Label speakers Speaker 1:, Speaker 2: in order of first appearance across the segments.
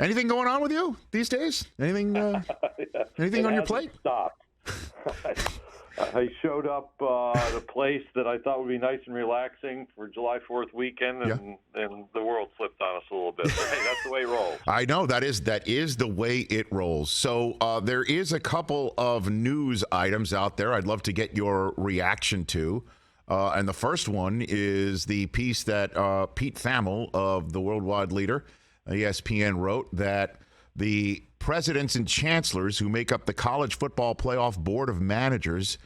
Speaker 1: Anything going on with you these days? Anything anything on your plate?
Speaker 2: Stopped. I showed up at a place that I thought would be nice and relaxing for July 4th weekend, and the world slipped on us a little bit. But hey, that's the way it rolls.
Speaker 1: I know that is the way it rolls. So there is a couple of news items out there I'd love to get your reaction to. And the first one is the piece that Pete Thamel of the Worldwide Leader, ESPN, wrote that the presidents and chancellors who make up the College Football Playoff Board of Managers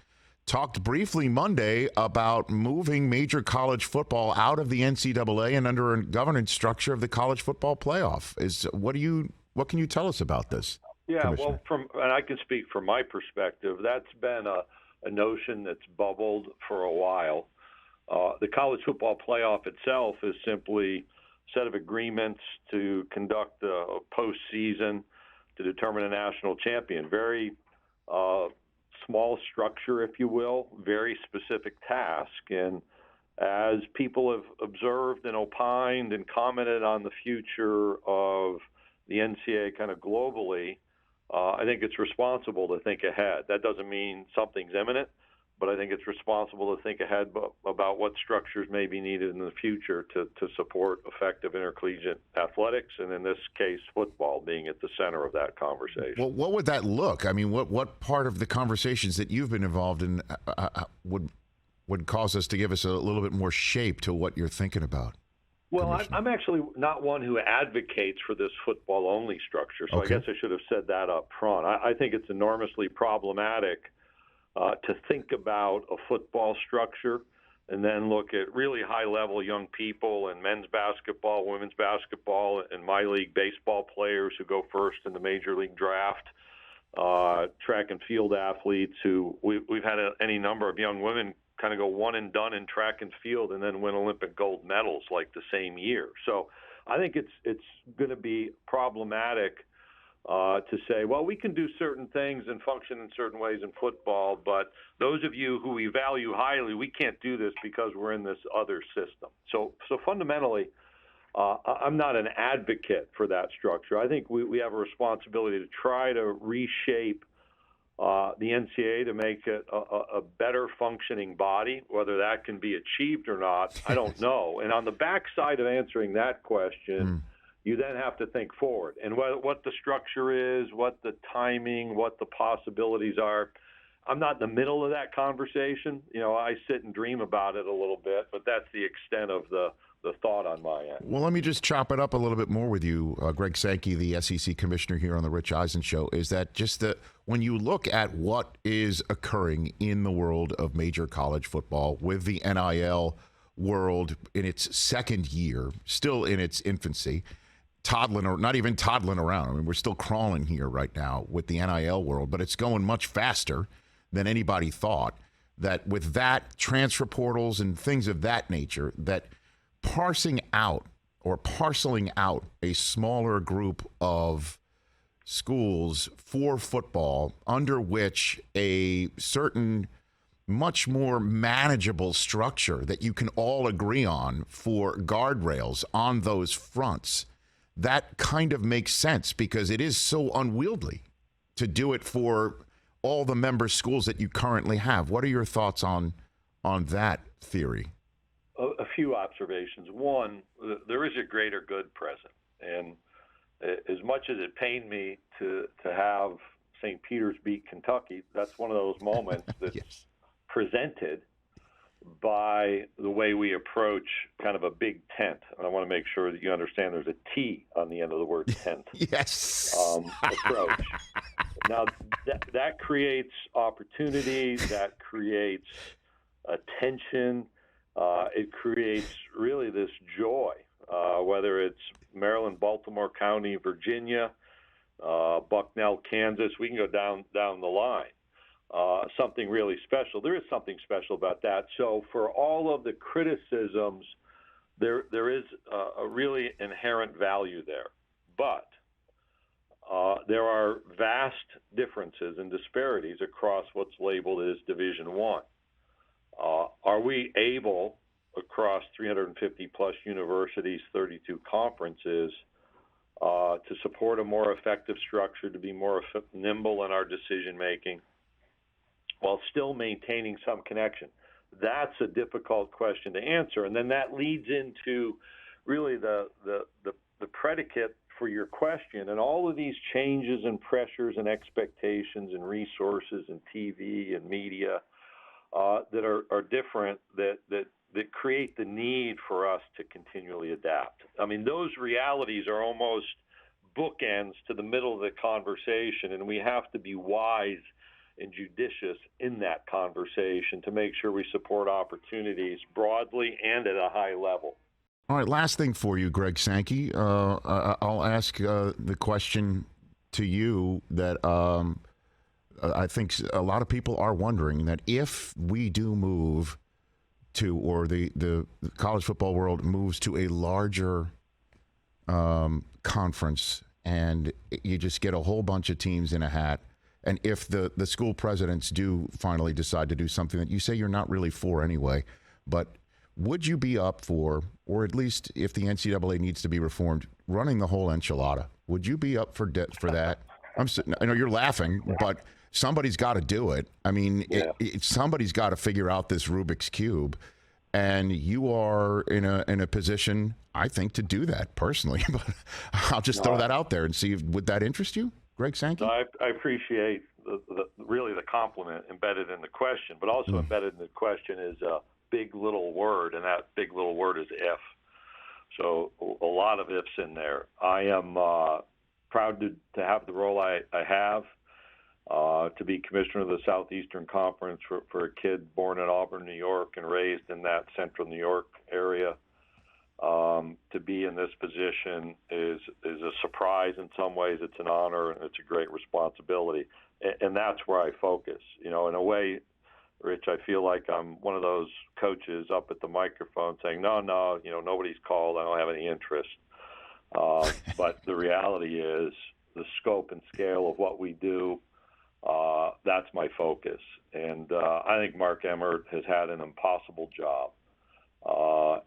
Speaker 1: talked briefly Monday about moving major college football out of the NCAA and under a governance structure of the College Football Playoff. What can you tell us about this?
Speaker 2: Yeah, well, and I can speak from my perspective. That's been a notion that's bubbled for a while. The College Football Playoff itself is simply a set of agreements to conduct a postseason to determine a national champion. Very small structure, if you will, very specific task. And as people have observed and opined and commented on the future of the NCAA kind of globally, I think it's responsible to think ahead. That doesn't mean something's imminent, but I think it's responsible to think ahead about what structures may be needed in the future to support effective intercollegiate athletics, and in this case, football being at the center of that conversation.
Speaker 1: Well, what would that look? I mean, what part of the conversations that you've been involved in would cause us to give us a little bit more shape to what you're thinking about?
Speaker 2: Well, I'm actually not one who advocates for this football-only structure, so
Speaker 1: Okay.
Speaker 2: I guess I should have said that up front. I think it's enormously problematic to think about a football structure and then look at really high-level young people in men's basketball, women's basketball, and my league baseball players who go first in the major league draft, track and field athletes who we've had any number of young women kind of go one and done in track and field and then win Olympic gold medals like the same year. So I think it's going to be problematic to say, well, we can do certain things and function in certain ways in football, but those of you who we value highly, we can't do this because we're in this other system. So fundamentally, I'm not an advocate for that structure. I think we have a responsibility to try to reshape the NCAA to make it a better functioning body. Whether that can be achieved or not, I don't know. And on the backside of answering that question, you then have to think forward and what the structure is, what the timing, what the possibilities are. I'm not in the middle of that conversation. I sit and dream about it a little bit, but that's the extent of the thought on my end.
Speaker 1: Well, let me just chop it up a little bit more with you, Greg Sankey, the SEC commissioner here on the Rich Eisen Show, is that just when you look at what is occurring in the world of major college football with the NIL world in its second year, still in its infancy, toddling or not even toddling around. I mean, we're still crawling here right now with the NIL world, but it's going much faster than anybody thought. That with that, transfer portals and things of that nature, that parceling out a smaller group of schools for football under which a certain much more manageable structure that you can all agree on for guardrails on those fronts, that kind of makes sense because it is so unwieldy to do it for all the member schools that you currently have. What are your thoughts on that theory?
Speaker 2: A few observations. One, there is a greater good present. And as much as it pained me to have St. Peter's beat Kentucky, that's one of those moments that's
Speaker 1: Yes.
Speaker 2: presented by the way we approach kind of a big tent. And I want to make sure that you understand there's a T on the end of the word tent.
Speaker 1: Yes.
Speaker 2: Approach. Now, that creates opportunity, that creates attention. It creates really this joy, whether it's Maryland, Baltimore County, Virginia, Bucknell, Kansas. We can go down the line. Something really special. There is something special about that. So for all of the criticisms, there is a really inherent value there. But there are vast differences and disparities across what's labeled as Division I. Are we able, across 350-plus universities, 32 conferences, to support a more effective structure, to be more nimble in our decision making, while still maintaining some connection? That's a difficult question to answer, and then that leads into really the predicate for your question, and all of these changes and pressures and expectations and resources and TV and media that are different, that create the need for us to continually adapt. I mean, those realities are almost bookends to the middle of the conversation, and we have to be wise and judicious in that conversation to make sure we support opportunities broadly and at a high level.
Speaker 1: All right, last thing for you, Greg Sankey. I'll ask the question to you that I think a lot of people are wondering, that if we do move to, or the college football world moves to a larger conference, and you just get a whole bunch of teams in a hat, and if the school presidents do finally decide to do something that you say you're not really for anyway, but would you be up for, or at least if the NCAA needs to be reformed, running the whole enchilada? Would you be up for that? I know you're laughing, but somebody's got to do it. I mean,
Speaker 2: Yeah.
Speaker 1: Somebody's got to figure out this Rubik's Cube, and you are in a position, I think, to do that personally. But I'll just throw that out there and see would that interest you, Greg Sankey?
Speaker 2: No, I appreciate really the compliment embedded in the question, but also embedded in the question is a big little word, and that big little word is if. So a lot of ifs in there. I am proud to have the role I have, to be commissioner of the Southeastern Conference for a kid born in Auburn, New York, and raised in that central New York area. To be in this position is a surprise in some ways. It's an honor, and it's a great responsibility. And that's where I focus. You know, in a way, Rich, I feel like I'm one of those coaches up at the microphone saying, no, nobody's called. I don't have any interest. But the reality is the scope and scale of what we do, that's my focus. And I think Mark Emmert has had an impossible job.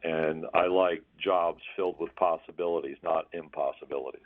Speaker 2: And I like jobs filled with possibilities, not impossibilities.